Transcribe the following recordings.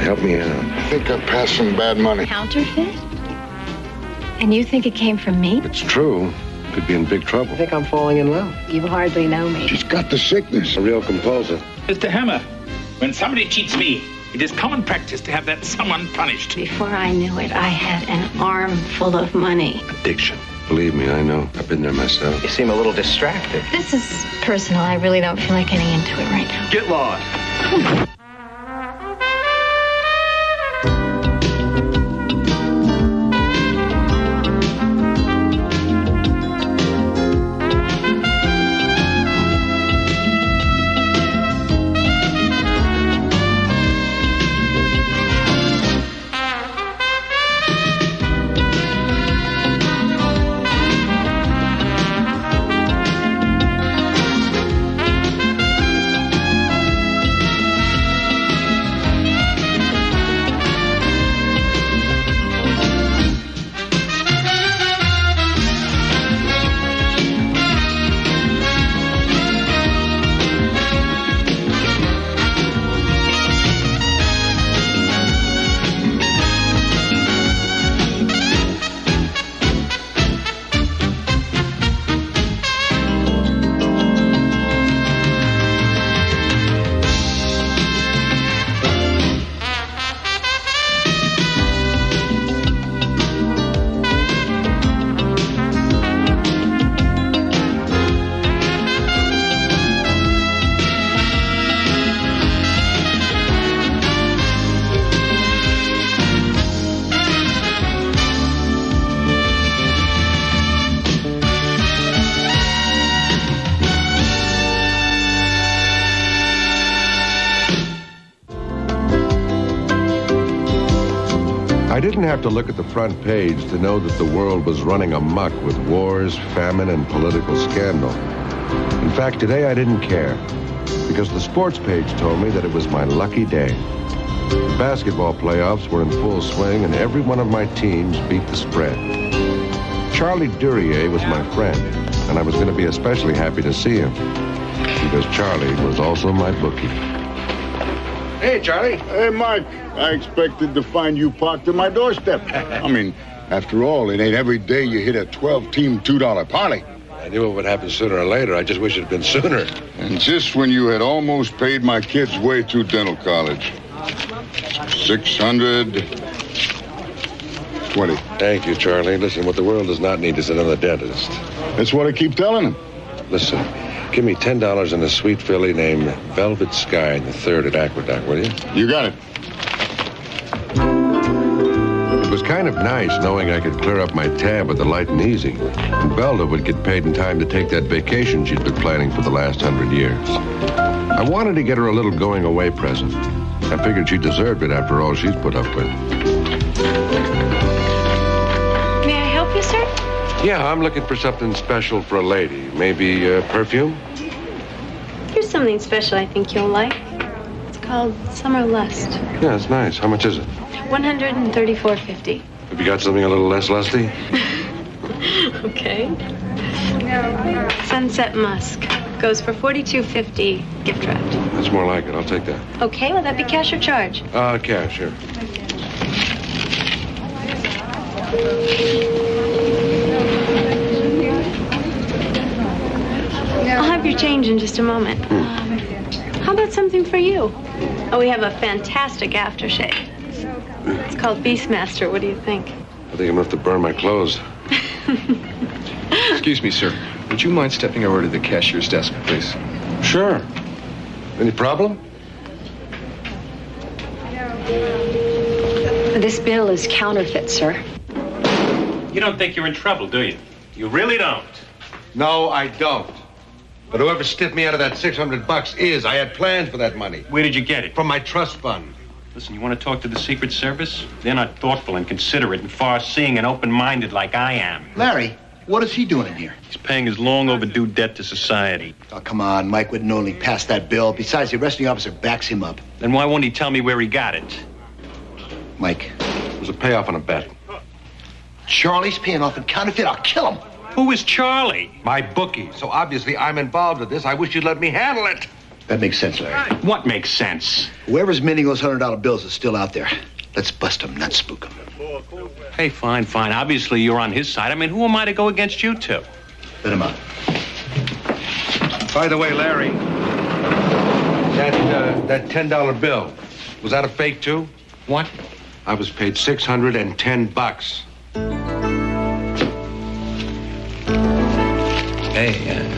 Help me out. I think I passed some bad money. Counterfeit? And you think it came from me? If it's true, could be in big trouble. I think I'm falling in love. You hardly know me. She's got the sickness. A real composer. Mr. Hammer, when somebody cheats me, it is common practice to have that someone punished. Before I knew it, I had an arm full of money. Addiction. Believe me, I know. I've been there myself. You seem a little distracted. This is personal. I really don't feel like getting into it right now. Get lost. I didn't have to look at the front page to know that the world was running amok with wars, famine, and political scandal. In fact, today I didn't care, because the sports page told me that it was my lucky day. The basketball playoffs were in full swing, and every one of my teams beat the spread. Charlie Duryea was my friend, and I was going to be especially happy to see him, because Charlie was also my bookie. Hey, Charlie. Hey, Mike. I expected to find you parked at my doorstep. I mean, after all, it ain't every day you hit a 12-team $2 parlay. I knew it would happen sooner or later. I just wish it had been sooner. And just when you had almost paid my kid's way through dental college. 620. Thank you, Charlie. Listen, what the world does not need is another dentist. That's what I keep telling him. Listen, give me $10 and a sweet filly named Velvet Sky, the third at Aqueduct, will you? You got it. It was kind of nice knowing I could clear up my tab with the light and easy. And Belda would get paid in time to take that vacation she'd been planning for the last 100 years. I wanted to get her a little going-away present. I figured she deserved it after all she's put up with. May I help you, sir? Yeah, I'm looking for something special for a lady. Maybe perfume? Here's something special I think you'll like. It's called Summer Lust. Yeah, it's nice. How much is it? $134.50. Have you got something a little less lusty? Okay. Sunset Musk. Goes for $42.50 gift wrapped. That's more like it. I'll take that. Okay, will that be cash or charge? Cash, sure. I'll have your change in just a moment. How about something for you? Oh, we have a fantastic aftershave. It's called Beastmaster. What do you think? I think I'm going to have to burn my clothes. Excuse me, sir. Would you mind stepping over to the cashier's desk, please? Sure. Any problem? This bill is counterfeit, sir. You don't think you're in trouble, do you? You really don't. No, I don't. But whoever stiffed me out of that $600 is. I had plans for that money. Where did you get it? From my trust fund. Listen, you want to talk to the Secret Service? They're not thoughtful and considerate and far-seeing and open-minded like I am. Larry, what is he doing in here? He's paying his long-overdue debt to society. Oh, come on. Mike wouldn't only pass that bill. Besides, the arresting officer backs him up. Then why won't he tell me where he got it? Mike. It was a payoff on a bet. Charlie's paying off in counterfeit. I'll kill him. Who is Charlie? My bookie. So obviously I'm involved with this. I wish you'd let me handle it. That makes sense, Larry. What makes sense? Whoever's minting those $100 bills is still out there. Let's bust them, not spook them. Hey, fine. Obviously, you're on his side. I mean, who am I to go against you two? Let him out. By the way, Larry, that $10 bill, was that a fake, too? What? I was paid $610. Hey,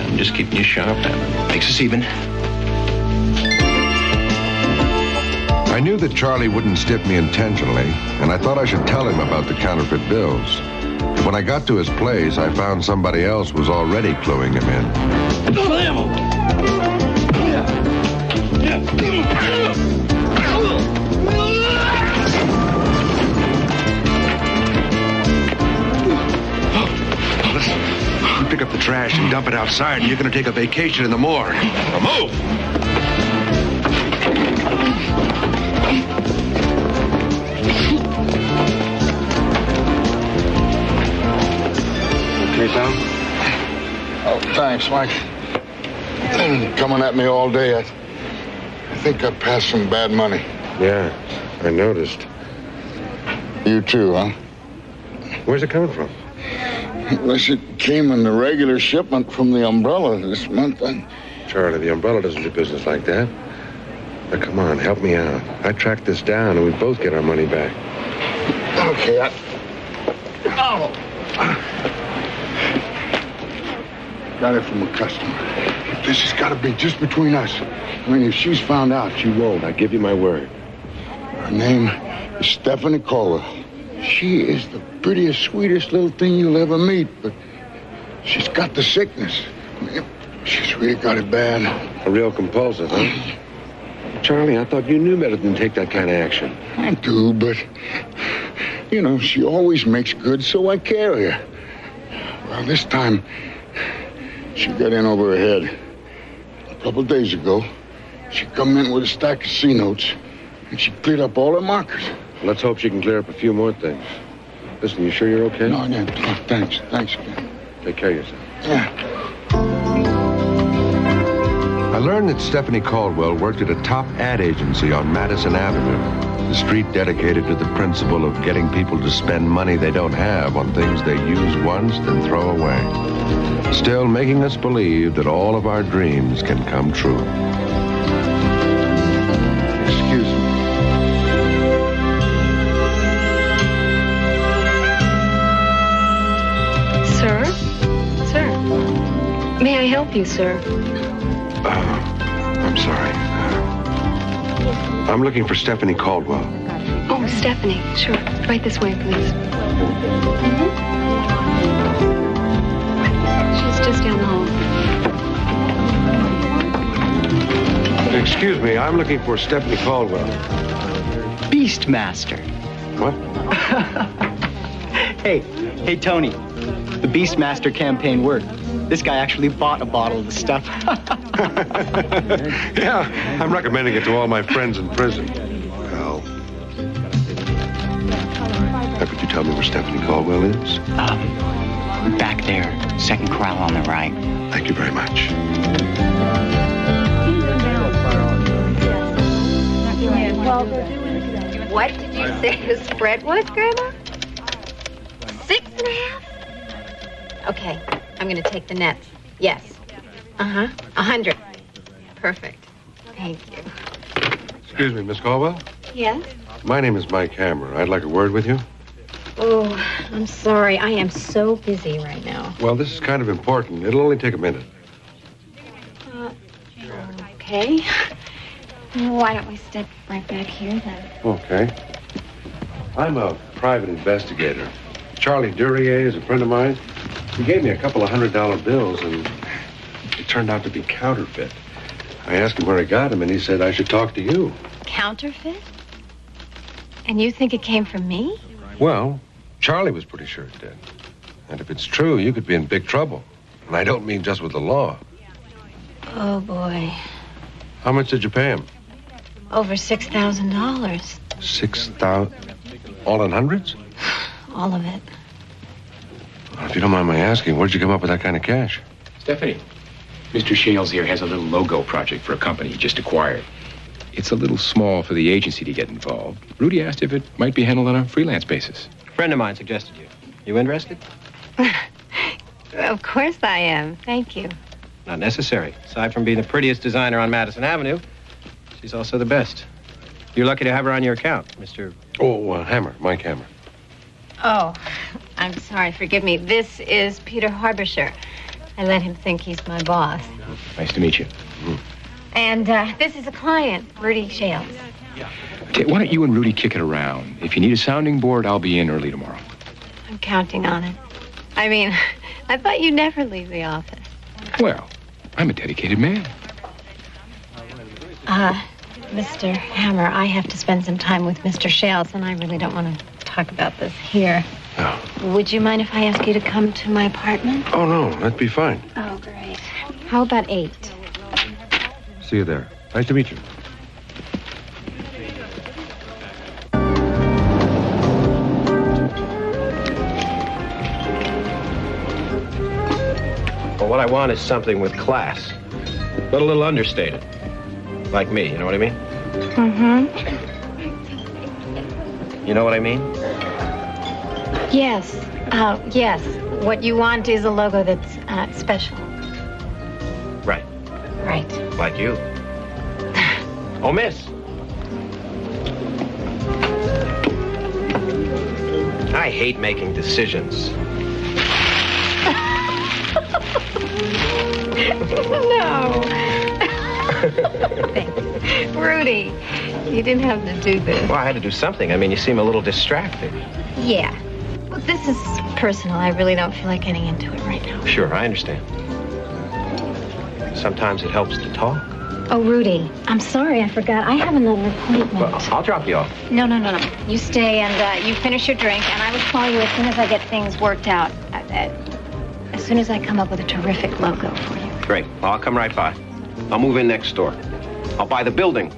I'm just keeping you sharp, man. Makes us even. I knew that Charlie wouldn't stiff me intentionally, and I thought I should tell him about the counterfeit bills. When I got to his place, I found somebody else was already cluing him in. Listen, you pick up the trash and dump it outside, and you're going to take a vacation in the morgue. Now move! Okay, pal? Oh, thanks, Mike. Coming at me all day. I think I passed some bad money. Yeah, I noticed. You too, huh? Where's it coming from? Unless it came in the regular shipment from the umbrella this month, Charlie, the umbrella doesn't do business like that. Now, come on, help me out. I track this down and we both get our money back. Okay, got it from a customer. This has got to be just between us. I mean, if she's found out, she won't. I give you my word. Her name is Stephanie Caldwell. She is the prettiest, sweetest little thing you'll ever meet, but she's got the sickness. I mean, she's really got it bad. A real compulsive, huh? Charlie, I thought you knew better than take that kind of action. I do, but, you know, she always makes good, so I carry her. Well, this time, she got in over her head. A couple of days ago, she come in with a stack of C-notes, and she cleared up all her markers. Let's hope she can clear up a few more things. Listen, you sure you're okay? No, thanks. Thanks again. Take care of yourself. Yeah. I learned that Stephanie Caldwell worked at a top ad agency on Madison Avenue, the street dedicated to the principle of getting people to spend money they don't have on things they use once then throw away. Still making us believe that all of our dreams can come true. Excuse me. Sir? May I help you, sir? I'm sorry. I'm looking for Stephanie Caldwell. Oh, Stephanie. Sure. Right this way, please. She's just down the hall. Excuse me, I'm looking for Stephanie Caldwell. Beastmaster. What? Hey, Tony. The Beastmaster campaign worked. This guy actually bought a bottle of the stuff. Yeah, I'm recommending it to all my friends in prison. Well, how could you tell me where Stephanie Caldwell is? Back there, second corral on the right. Thank you very much. What did you say the spread was, Grandma? 6.5? Okay, I'm gonna take the nets. Yes. 100. Perfect. Thank you. Excuse me, Miss Caldwell? Yes? My name is Mike Hammer. I'd like a word with you. Oh, I'm sorry. I am so busy right now. Well, this is kind of important. It'll only take a minute. Okay. Why don't we step right back here, then? Okay. I'm a private investigator. Charlie Duryea is a friend of mine. He gave me a couple of $100 bills, and it turned out to be counterfeit. I asked him where he got them, and he said I should talk to you. Counterfeit? And you think it came from me? Well, Charlie was pretty sure it did. And if it's true, you could be in big trouble. And I don't mean just with the law. Oh, boy. How much did you pay him? Over $6,000. 6,000? All in hundreds? All of it. Well, if you don't mind my asking, where'd you come up with that kind of cash? Stephanie, Mr. Shales here has a little logo project for a company he just acquired. It's a little small for the agency to get involved. Rudy asked if it might be handled on a freelance basis. A friend of mine suggested you. You interested? Of course I am. Thank you. Not necessary. Aside from being the prettiest designer on Madison Avenue, she's also the best. You're lucky to have her on your account, Mr. Oh, Hammer, Mike Hammer. Oh, I'm sorry. Forgive me. This is Peter Harbisher. I let him think he's my boss. Nice to meet you. And this is a client, Rudy Shales. Okay, why don't you and Rudy kick it around? If you need a sounding board, I'll be in early tomorrow. I'm counting on it. I mean, I thought you'd never leave the office. Well, I'm a dedicated man. Mr. Hammer, I have to spend some time with Mr. Shales, and I really don't want to talk about this here. Oh. Would you mind if I ask you to come to my apartment? Oh, no, that'd be fine. Oh, great. How about 8? See you there. Nice to meet you. Well, what I want is something with class, but a little understated. Like me, you know what I mean? Mm-hmm. You know what I mean? Yes. Yes. What you want is a logo that's special. Right. Right. Like you. Oh, miss. I hate making decisions. No. Thanks. Rudy, you didn't have to do this. Well, I had to do something. I mean, you seem a little distracted. Yeah. Well, this is personal. I really don't feel like getting into it right now. Sure, I understand. Sometimes it helps to talk. Oh, Rudy, I'm sorry. I forgot. I have another appointment. Well, I'll drop you off. No. You stay and you finish your drink, and I will call you as soon as I get things worked out. As soon as I come up with a terrific logo for you. Great. Well, I'll come right by. I'll move in next door. I'll buy the building.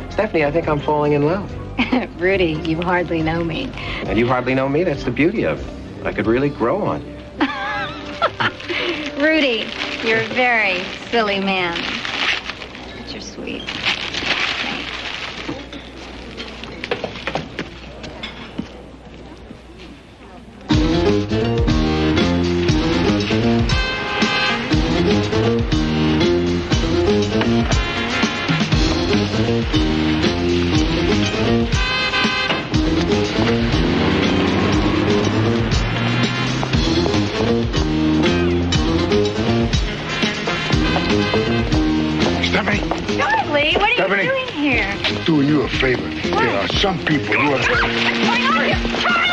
Stephanie, I think I'm falling in love. Rudy, you hardly know me. And you hardly know me. That's the beauty of it. I could really grow on you. Rudy, you're a very silly man. But you're sweet. Stephanie? Charlie, what are Stephanie? you doing here? I'm doing you a favor. There are some people who are... What's going on here? Charlie!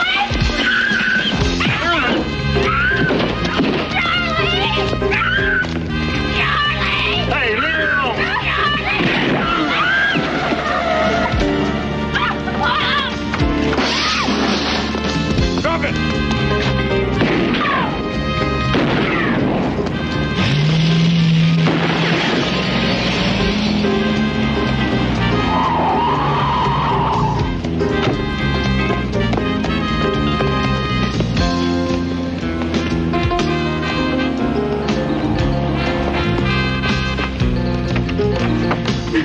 Hey, leave me alone! Stop it!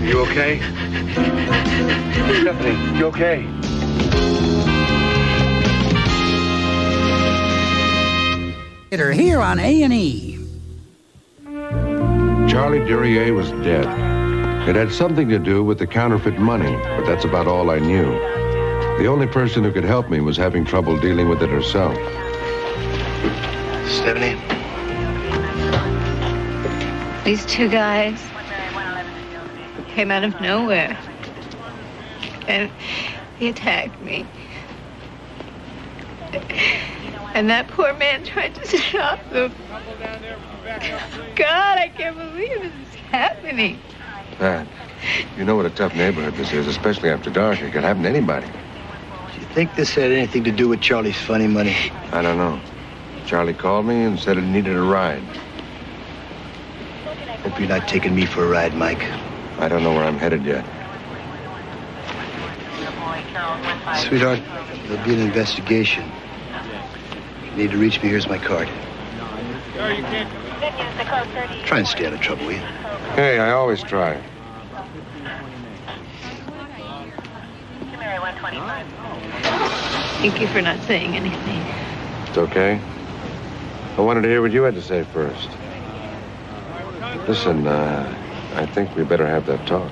You okay? Stephanie, you okay? Here on A&E. Charlie Duryea was dead. It had something to do with the counterfeit money, but that's about all I knew. The only person who could help me was having trouble dealing with it herself. Stephanie? These two guys came out of nowhere. And he attacked me. And that poor man tried to stop them. God, I can't believe this is happening. Pat, you know what a tough neighborhood this is, especially after dark. It could happen to anybody. Do you think this had anything to do with Charlie's funny money? I don't know. Charlie called me and said it needed a ride. Hope you're not taking me for a ride, Mike. I don't know where I'm headed yet. Sweetheart, there'll be an investigation. If you need to reach me, here's my card. No, you can't. Try and stay out of trouble, will you? Hey, I always try. Thank you for not saying anything. It's okay. I wanted to hear what you had to say first. Listen, I think we better have that talk.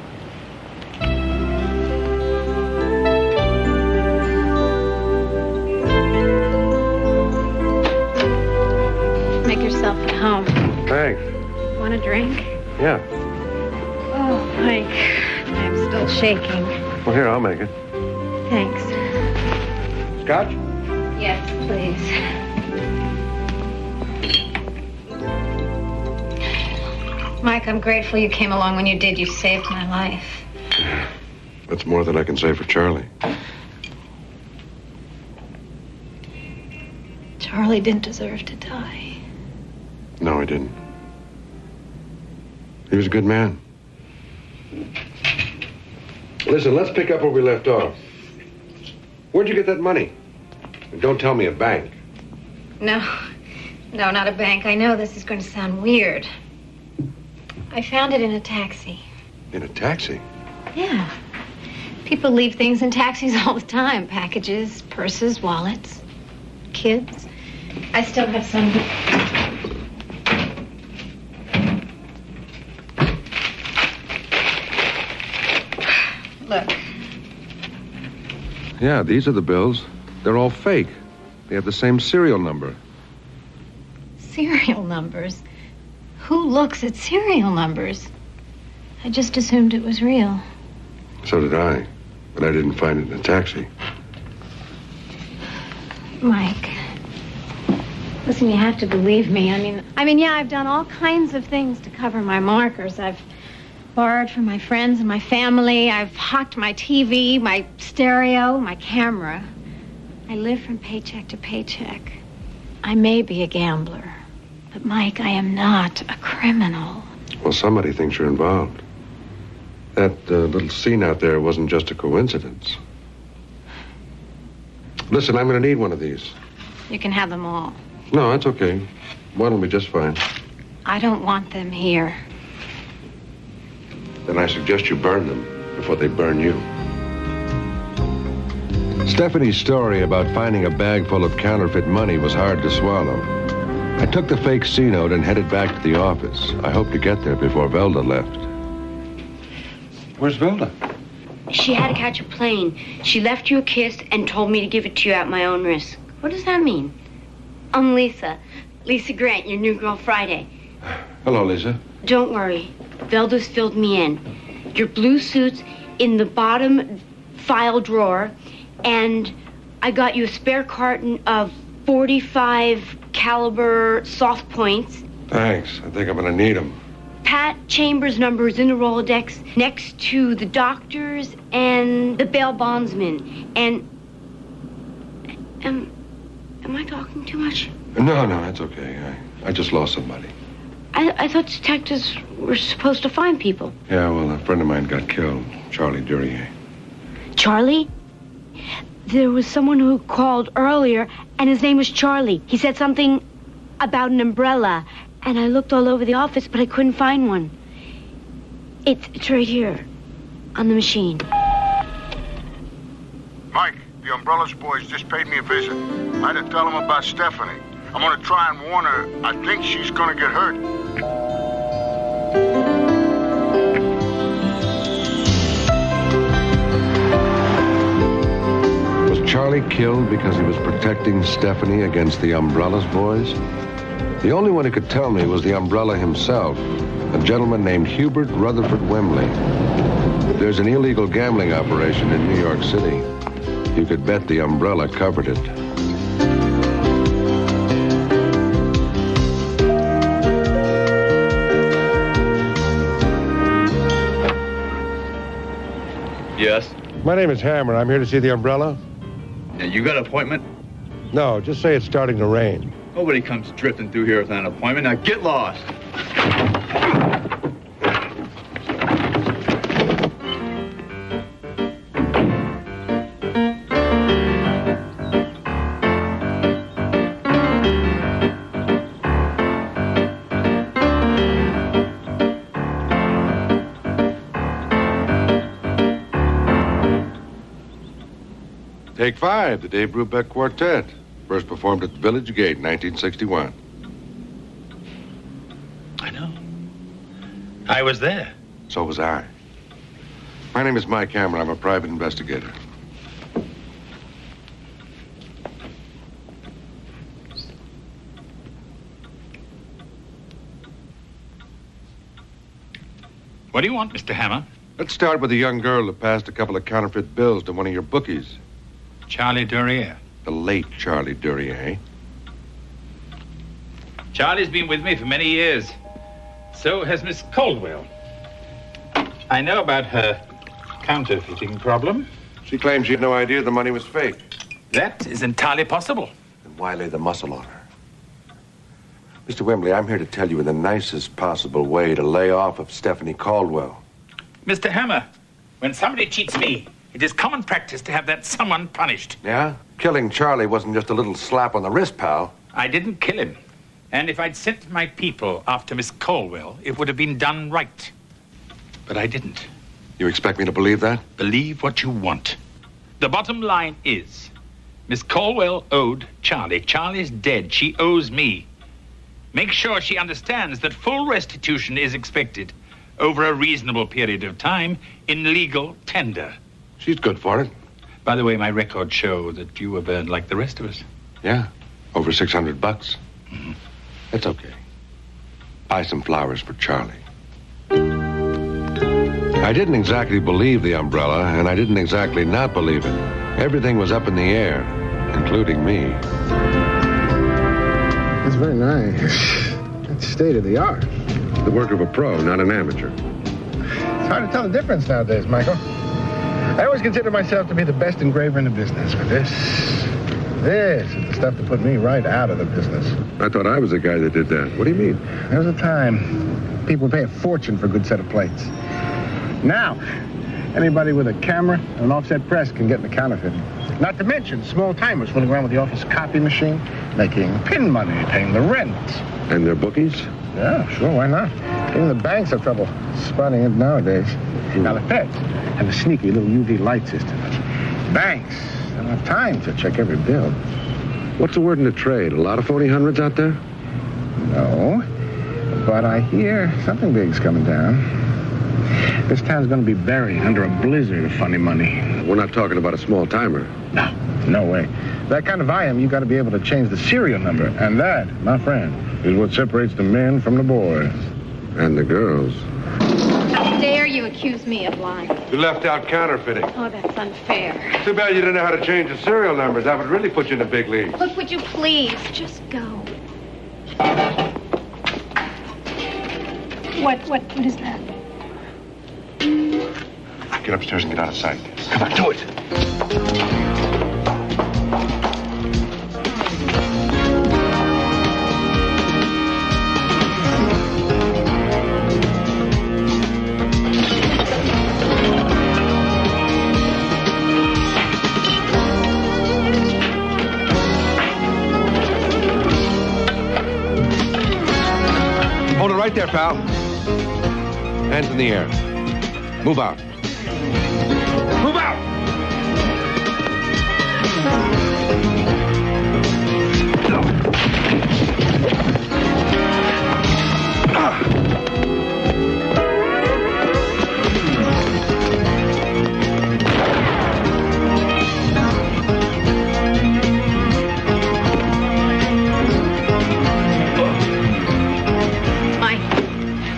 Make yourself at home. Thanks. Want a drink? Yeah. Oh, Mike, I'm still shaking. Well, here, I'll make it. Thanks. Scotch? Yes, please. Mike, I'm grateful you came along when you did. You saved my life. That's more than I can say for Charlie. Charlie didn't deserve to die. No, he didn't. He was a good man. Listen, let's pick up where we left off. Where'd you get that money? And don't tell me a bank. No, not a bank. I know this is going to sound weird. I found it in a taxi. In a taxi? Yeah. People leave things in taxis all the time. Packages, purses, wallets, kids. I still have some. Look. Yeah, these are the bills. They're all fake. They have the same serial number. Serial numbers? Who looks at serial numbers? I just assumed it was real. So did I. But I didn't find it in a taxi. Mike. Listen, you have to believe me. I mean, yeah, I've done all kinds of things to cover my markers. I've borrowed from my friends and my family. I've hocked my TV, my stereo, my camera. I live from paycheck to paycheck. I may be a gambler, but Mike, I am not a criminal. Well, somebody thinks you're involved. That little scene out there wasn't just a coincidence. Listen, I'm going to need one of these. You can have them all. No, that's okay. One will be just fine. I don't want them here. Then I suggest you burn them before they burn you. Stephanie's story about finding a bag full of counterfeit money was hard to swallow. I took the fake C-note and headed back to the office. I hoped to get there before Velda left. Where's Velda? She had to catch a plane. She left you a kiss and told me to give it to you at my own risk. What does that mean? I'm Lisa. Lisa Grant, your new girl Friday. Hello, Lisa. Don't worry. Velda's filled me in. Your blue suit's in the bottom file drawer, and I got you a spare carton of 45 caliber soft points. Thanks. I think I'm going to need them. Pat Chambers' number is in the Rolodex next to the doctors and the bail bondsman. And am I talking too much? No, that's okay. I just lost somebody. I thought detectives were supposed to find people. Yeah, well, a friend of mine got killed, Charlie Duryea. Charlie? There was someone who called earlier, and his name was Charlie. He said something about an umbrella, and I looked all over the office, but I couldn't find one. It's right here, on the machine. Mike, the Umbrellas boys just paid me a visit. I had to tell them about Stephanie. I'm gonna try and warn her. I think she's gonna get hurt. Was Charlie killed because he was protecting Stephanie against the Umbrellas boys? The only one who could tell me was the Umbrella himself, a gentleman named Hubert Rutherford Wembley. There's an illegal gambling operation in New York City. You could bet the Umbrella covered it. Yes? My name is Hammer. I'm here to see the Umbrella. Yeah, you got an appointment? No, just say it's starting to rain. Nobody comes drifting through here without an appointment. Now get lost. Take 5, the Dave Brubeck Quartet. First performed at the Village Gate in 1961. I know. I was there. So was I. My name is Mike Hammer. I'm a private investigator. What do you want, Mr. Hammer? Let's start with a young girl that passed a couple of counterfeit bills to one of your bookies. Charlie Duryea. The late Charlie Duryea. Charlie's been with me for many years. So has Miss Caldwell. I know about her counterfeiting problem. She claims she had no idea the money was fake. That is entirely possible. Then why lay the muscle on her? Mr. Wembley, I'm here to tell you in the nicest possible way to lay off of Stephanie Caldwell. Mr. Hammer, when somebody cheats me, it is common practice to have that someone punished. Yeah? Killing Charlie wasn't just a little slap on the wrist, pal. I didn't kill him. And if I'd sent my people after Miss Caldwell, it would have been done right. But I didn't. You expect me to believe that? Believe what you want. The bottom line is, Miss Caldwell owed Charlie. Charlie's dead. She owes me. Make sure she understands that full restitution is expected over a reasonable period of time in legal tender. She's good for it. By the way, my records show that you have earned like the rest of us. Yeah, over $600. Mm-hmm. That's okay. Buy some flowers for Charlie. I didn't exactly believe the umbrella, and I didn't exactly not believe it. Everything was up in the air, including me. It's very nice. It's state of the art. The work of a pro, not an amateur. It's hard to tell the difference nowadays, Michael. I always consider myself to be the best engraver in the business, but this is the stuff that put me right out of the business. I thought I was the guy that did that. What do you mean? There was a time people would pay a fortune for a good set of plates. Now, anybody with a camera and an offset press can get in the counterfeiting. Not to mention small-timers fooling around with the office copy machine, making pin money, paying the rent. And their bookies? Yeah, sure, why not? Even the banks have trouble spotting it nowadays. Now, the feds have a sneaky little UV light system. Banks don't have time to check every bill. What's the word in the trade? A lot of phony hundreds out there? No, but I hear something big's coming down. This town's going to be buried under a blizzard of funny money. We're not talking about a small timer. No way. That kind of volume, you got to be able to change the serial number. And that, my friend, is what separates the men from the boys. And the girls. How dare you accuse me of lying? You left out counterfeiting. Oh, that's unfair. Too bad you didn't know how to change the serial numbers. That would really put you in the big league. Look, would you please just go? What is that? Get upstairs and get out of sight. Come on, do it. Hold it right there, pal. Hands in the air. Move out. Move out!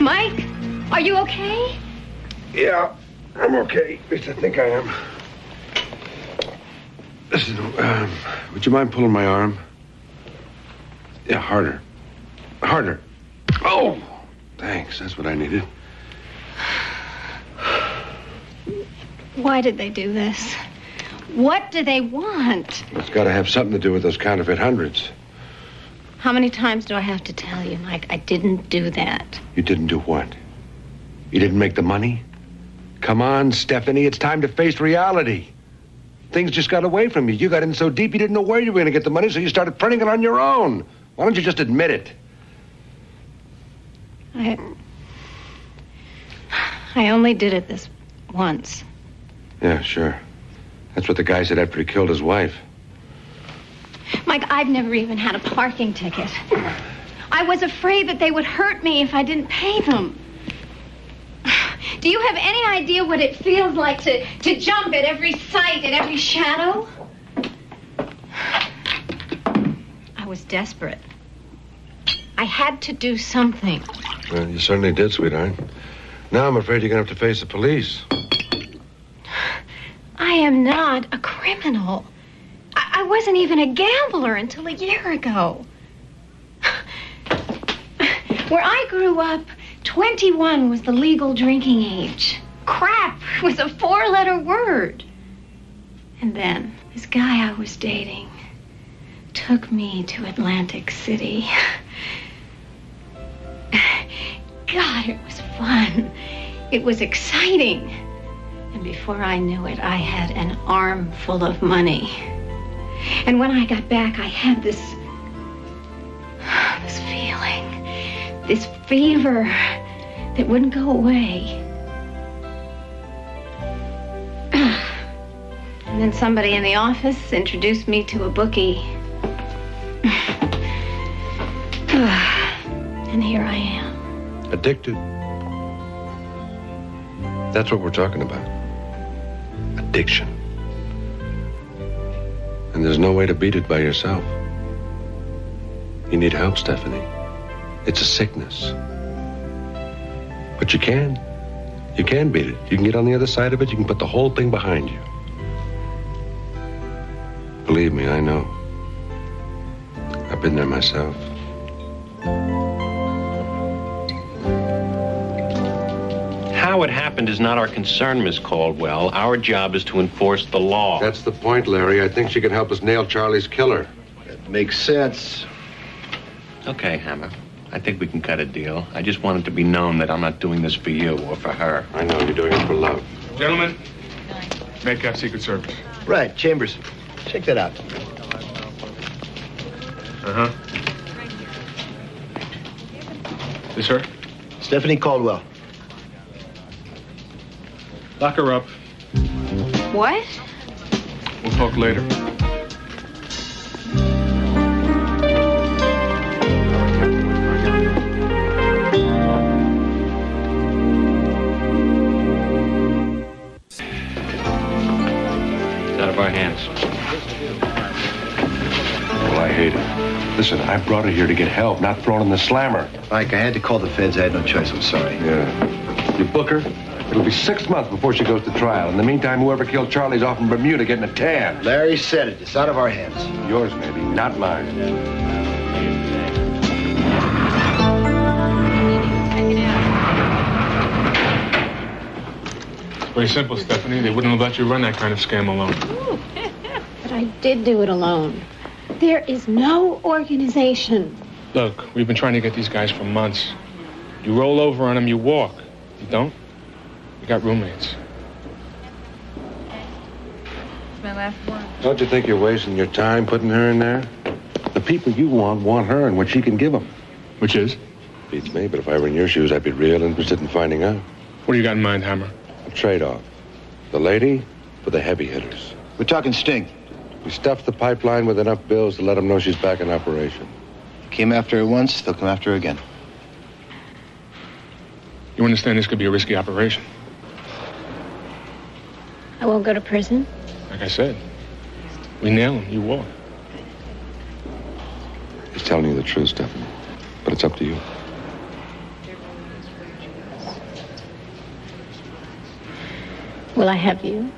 Mike, are you okay? Yeah, I'm okay. At least I think I am. Listen, would you mind pulling my arm? Yeah, harder. Harder. Oh! Thanks, that's what I needed. Why did they do this? What do they want? It's got to have something to do with those counterfeit hundreds. How many times do I have to tell you, Mike, I didn't do that? You didn't do what? You didn't make the money? Come on, Stephanie, it's time to face reality. Things just got away from you. You got in so deep you didn't know where you were going to get the money, so you started printing it on your own. Why don't you just admit it? I only did it this once. Yeah, sure. That's what the guy said after he killed his wife. Mike, I've never even had a parking ticket. I was afraid that they would hurt me if I didn't pay them. Do you have any idea what it feels like to jump at every sight, at every shadow? I was desperate. I had to do something. Well, you certainly did, sweetheart. Now I'm afraid you're going to have to face the police. I am not a criminal. I wasn't even a gambler until a year ago. Where I grew up, 21 was the legal drinking age. Crap was a 4-letter word. And then this guy I was dating took me to Atlantic City. God, it was fun. It was exciting. And before I knew it, I had an armful of money. And when I got back, I had this feeling, this fever that wouldn't go away. And then somebody in the office introduced me to a bookie. And here I am. Addicted. That's what we're talking about. Addiction. And there's no way to beat it by yourself. You need help, Stephanie. It's a sickness. But you can. You can beat it. You can get on the other side of it. You can put the whole thing behind you. Believe me, I know. I've been there myself. How it happened is not our concern, Miss Caldwell. Our job is to enforce the law. That's the point, Larry. I think she can help us nail Charlie's killer. That makes sense. Okay, Hammer. I think we can cut a deal. I just want it to be known that I'm not doing this for you or for her. I know you're doing it for love. Gentlemen, Metcalf Secret Service. Right, Chambers. Check that out. Uh-huh. Yes, sir? Stephanie Caldwell. Lock her up. What? We'll talk later. It's out of our hands. Well, I hate it. Listen, I brought her here to get help, not thrown in the slammer. Mike, I had to call the feds. I had no choice. I'm sorry. Yeah. You book her? It'll be 6 months before she goes to trial. In the meantime, whoever killed Charlie's off in Bermuda getting a tan. Larry said it. It's out of our hands. Yours, maybe, not mine. It's very simple, Stephanie. They wouldn't have let you run that kind of scam alone. But I did do it alone. There is no organization. Look, we've been trying to get these guys for months. You roll over on them, you walk. You don't? You got roommates. It's my last one. Don't you think you're wasting your time putting her in there? The people you want her and what she can give them. Which is? Beats me, but if I were in your shoes, I'd be real interested in finding out. What do you got in mind, Hammer? A trade-off. The lady for the heavy hitters. We're talking Sting. We stuffed the pipeline with enough bills to let them know she's back in operation. Came after her once, they'll come after her again. You understand this could be a risky operation? I won't go to prison. Like I said, we nail him, you walk. He's telling you the truth, Stephanie. But it's up to you. Will I have you?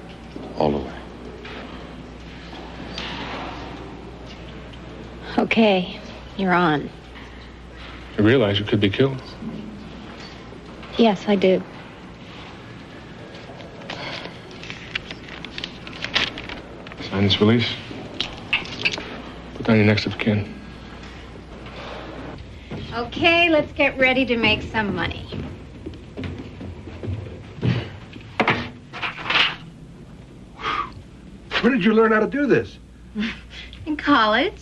All the way. Okay, you're on. You realize you could be killed. Yes, I do. Sign this release. Put down your next of kin. Okay, let's get ready to make some money. Where did you learn how to do this? In college.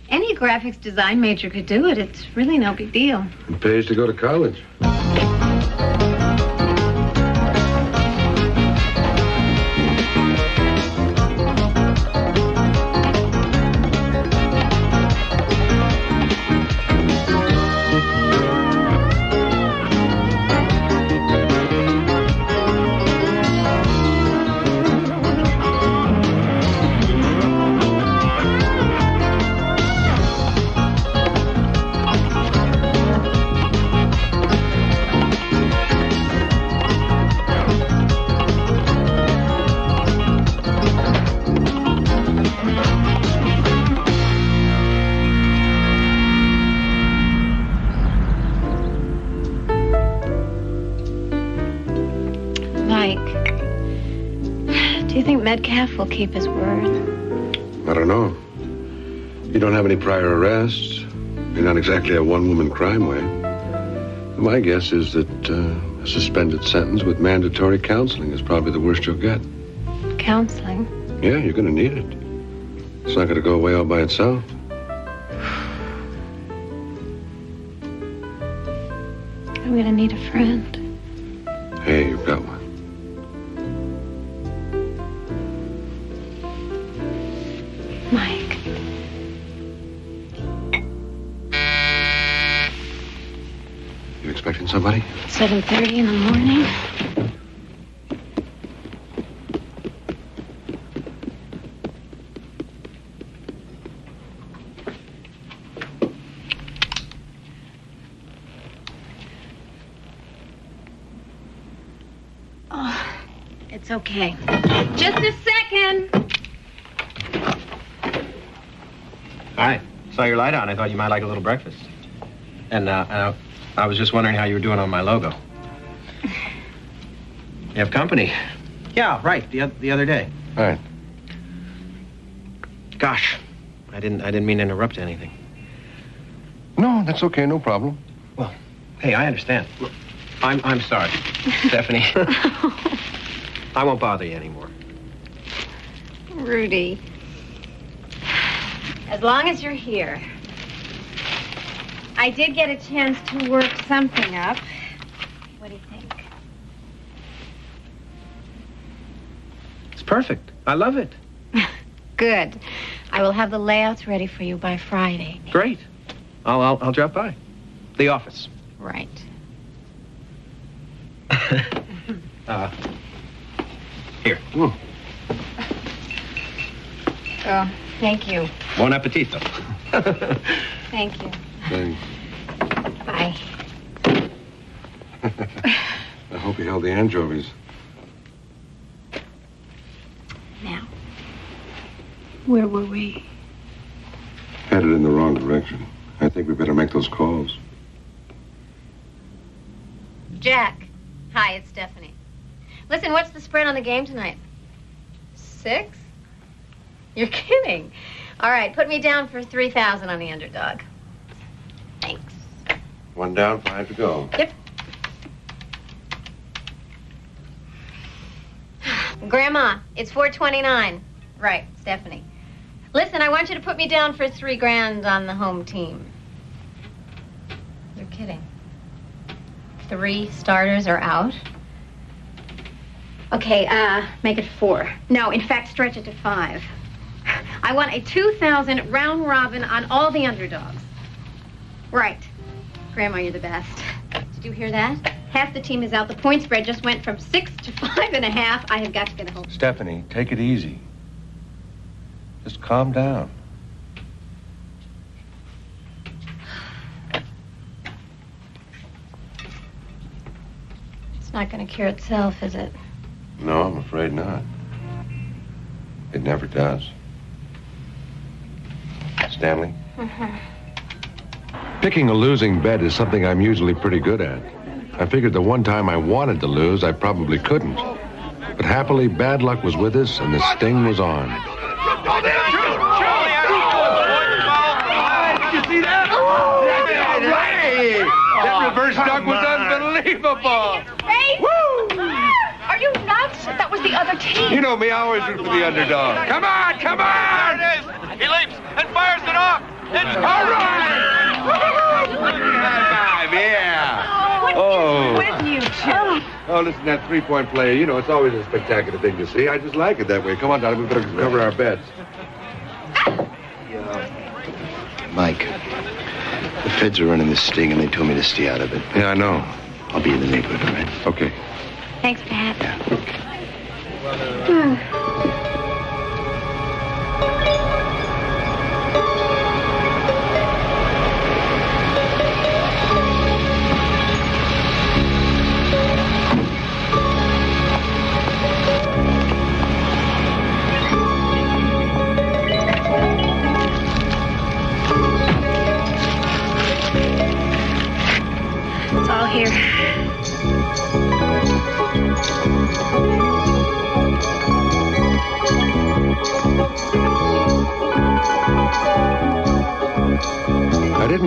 Any graphics design major could do it. It's really no big deal. It pays to go to college. Mike, do you think Metcalf will keep his word? I don't know. You don't have any prior arrests. You're not exactly a one-woman crime wave. My guess is that a suspended sentence with mandatory counseling is probably the worst you'll get. Counseling? Yeah, you're going to need it. It's not going to go away all by itself. I'm going to need a friend. Hey, you've got one. Mike. You expecting somebody? 7:30 in the morning. Oh, it's okay. Just a second. Hi. Saw your light on. I thought you might like a little breakfast. And I was just wondering how you were doing on my logo. You have company. Yeah, right. The other day. All right. Gosh, I didn't mean to interrupt anything. No, that's okay. No problem. Well, hey, I understand. Look, I'm sorry, Stephanie. I won't bother you anymore. Rudy. As long as you're here. I did get a chance to work something up. What do you think? It's perfect. I love it. Good. I will have the layouts ready for you by Friday. Great. I'll drop by. The office. Right. Here. Oh, thank you. Buon appetito. Thank you. Thanks. Bye. I hope you held the anchovies. Now, where were we? Headed in the wrong direction. I think we better make those calls. Jack. Hi, it's Stephanie. Listen, what's the spread on the game tonight? 6? You're kidding. All right, put me down for 3,000 on the underdog. Thanks. 1 down, 5 to go. Yep. Grandma, it's 429. Right, Stephanie. Listen, I want you to put me down for $3,000 on the home team. You're kidding. 3 starters are out. Okay, make it 4. No, in fact, stretch it to 5. I want a 2,000 round robin on all the underdogs. Right. Grandma, you're the best. Did you hear that? Half the team is out. The point spread just went from 6 to 5.5. I have got to get home. Stephanie, take it easy. Just calm down. It's not going to cure itself, is it? No, I'm afraid not. It never does. Stanley? Picking a losing bet is something I'm usually pretty good at. I figured the one time I wanted to lose, I probably couldn't. But happily, bad luck was with us, and the sting was on. Did you see that? Hey, that reverse duck was unbelievable. Hey! Woo! Are you nuts? That was the other team. You know me, I always root for the underdog. Come on, come on! There it is. He leaps and fires it off. It's all right! High five, yeah! Oh. With you two. Oh, listen, that three-point play, you know, it's always a spectacular thing to see. I just like it that way. Come on, Donnie, we better cover our bets. Mike, the feds are running this sting, and they told me to stay out of it. Yeah, I know. I'll be in the neighborhood, all right? Okay. Thanks, Pat. Yeah, okay. It's all here.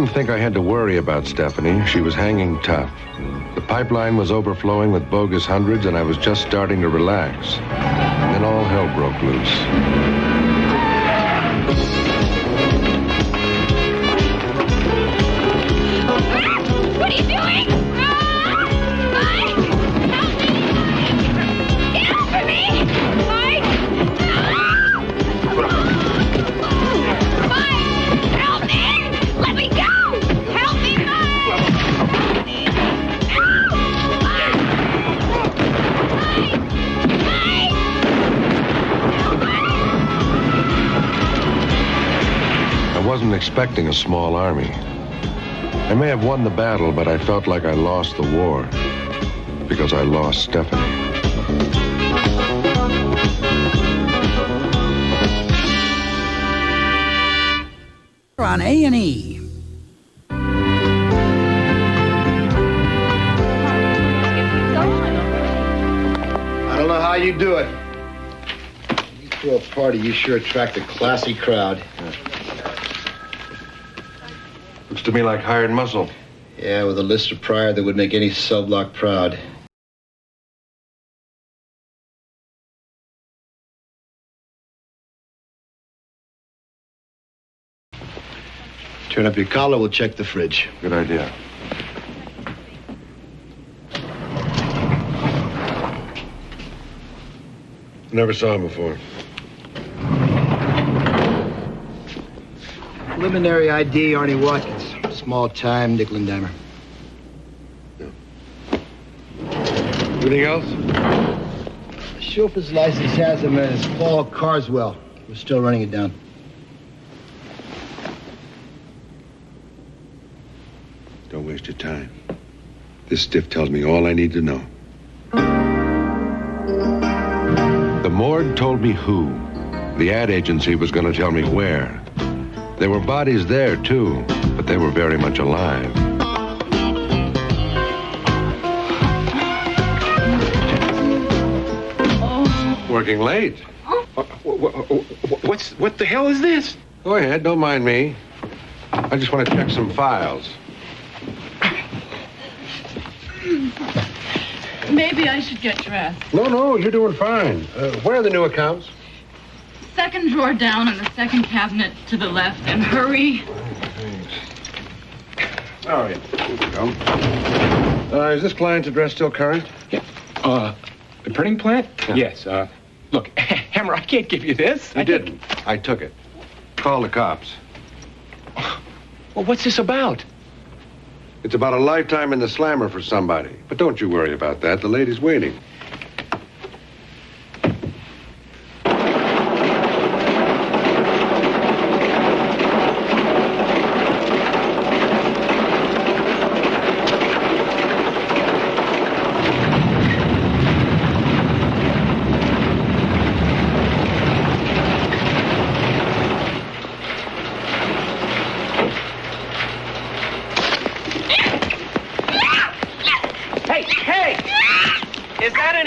didn't think I had to worry about Stephanie. She was hanging tough. The pipeline was overflowing with bogus hundreds, and I was just starting to relax. And then all hell broke loose. What are you doing? Mike! Help me! Get off of me! Mike! Mike! Help me! Let me go! Help me, Mike! I wasn't expecting a small army. I may have won the battle, but I felt like I lost the war because I lost Stephanie. On A&E. I don't know how you do it. You throw a party, you sure attract a classy crowd. Looks to me like hired muscle. Yeah, with a list of prior that would make any cell block proud. Turn up your collar, we'll check the fridge. Good idea. Never saw him before. Preliminary ID, Arnie Watkins. Small-time nickel and dimer. Anything else? The chauffeur's license has him as Paul Carswell. We're still running it down. Don't waste your time. This stiff tells me all I need to know. The morgue told me who. The ad agency was going to tell me where. There were bodies there, too, but they were very much alive. Working late. What the hell is this? Go ahead, don't mind me. I just want to check some files. Maybe I should get dressed. No, you're doing fine. Where are the new accounts? Second drawer down in the second cabinet to the left, and hurry. All right, here we go. Is this client's address still current? Yeah. The printing plant? Yeah. Yes. Look, Hammer, I can't give you this. You didn't. I took it. Call the cops. Well, what's this about? It's about a lifetime in the slammer for somebody. But don't you worry about that. The lady's waiting.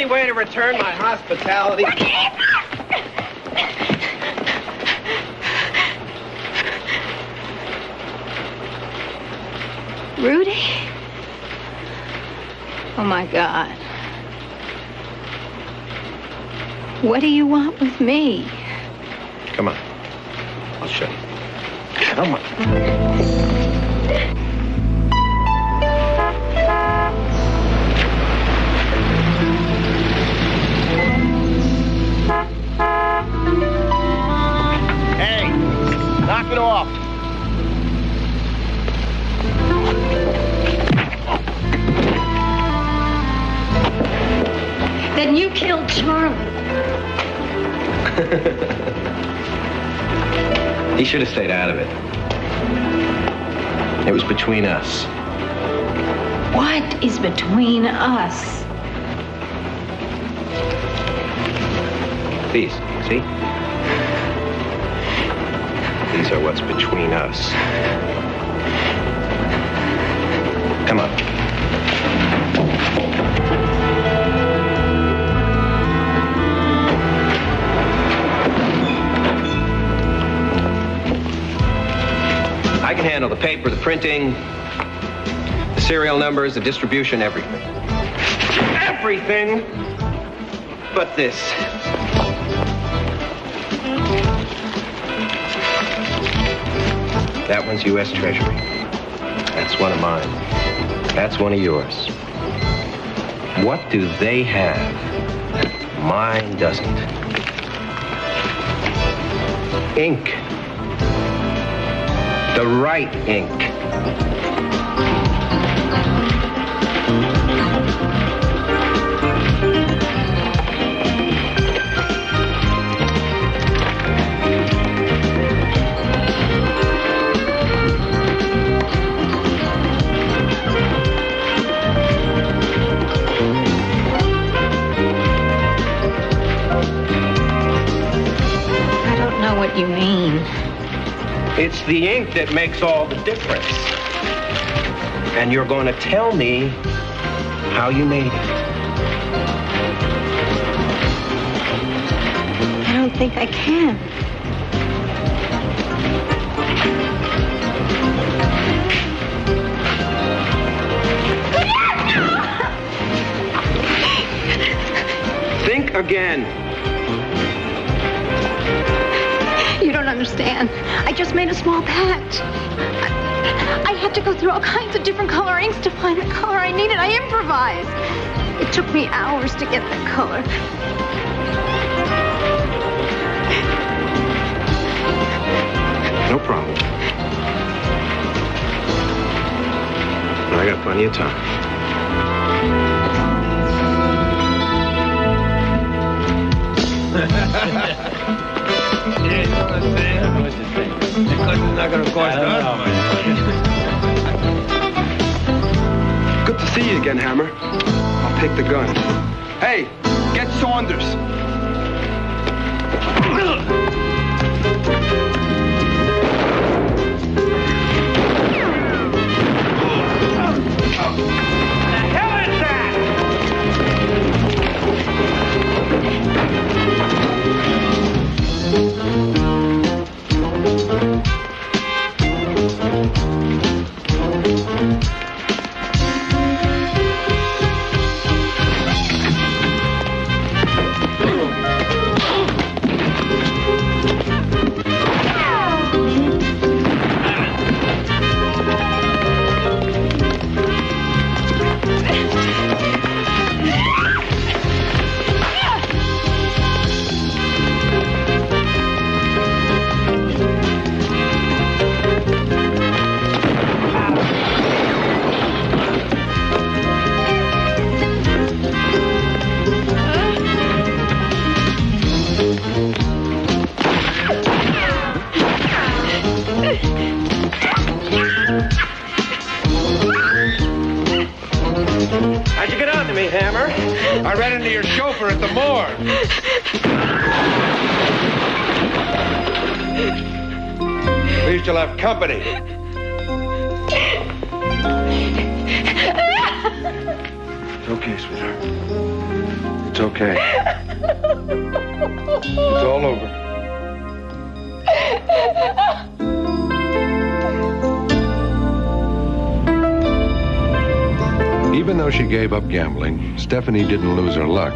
Way to return my hospitality. Rudy? Oh, my God. What do you want with me? Come on. I'll show you. Come on. Knock it off. Then you killed Charlie. He should have stayed out of it. It was between us. What is between us? These, see? These are what's between us. Come on. I can handle the paper, the printing, the serial numbers, the distribution, everything. Everything but this. That one's U.S. Treasury. That's one of mine. That's one of yours. What do they have? Mine doesn't. Ink. The right ink. What you mean? It's the ink that makes all the difference. And you're going to tell me how you made it. I don't think I can. Think again. You don't understand. I just made a small patch. I had to go through all kinds of different color inks to find the color I needed. I improvised. It took me hours to get that color. No problem. I got plenty of time. Good to see you again, Hammer. I'll take the gun. Hey, get Saunders. How'd you get on to me, Hammer? I ran into your chauffeur at the morgue. At least you'll have company. It's okay, sweetheart. It's okay. It's all over. Even though she gave up gambling, Stephanie didn't lose her luck.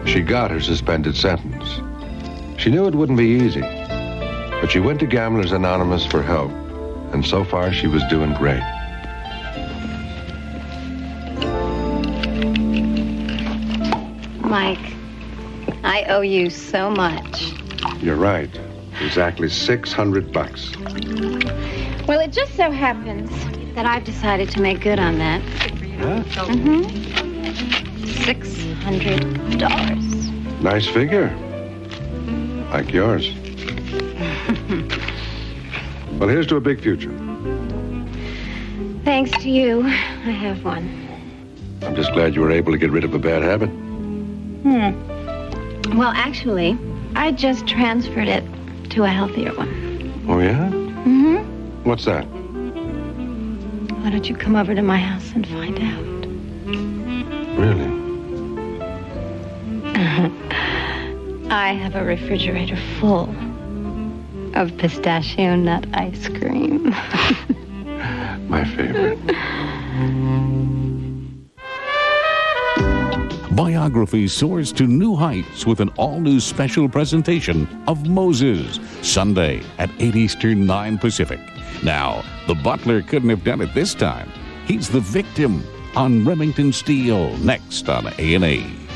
She got her suspended sentence. She knew it wouldn't be easy, but she went to Gamblers Anonymous for help, and so far she was doing great. Mike, I owe you so much. You're right. Exactly $600. Well, it just so happens that I've decided to make good on that. Huh? Mm-hmm. $600. Nice figure. Like yours. Well, here's to a big future. Thanks to you, I have one. I'm just glad you were able to get rid of a bad habit. Well, actually, I just transferred it to a healthier one. Oh, yeah? Mm-hmm. What's that? Why don't you come over to my house and find out? Really? I have a refrigerator full of pistachio nut ice cream. my favorite. Biography soars to new heights with an all-new special presentation of Moses, Sunday at 8 Eastern, 9 Pacific. Now, the butler couldn't have done it this time. He's the victim on Remington Steele, next on A&E.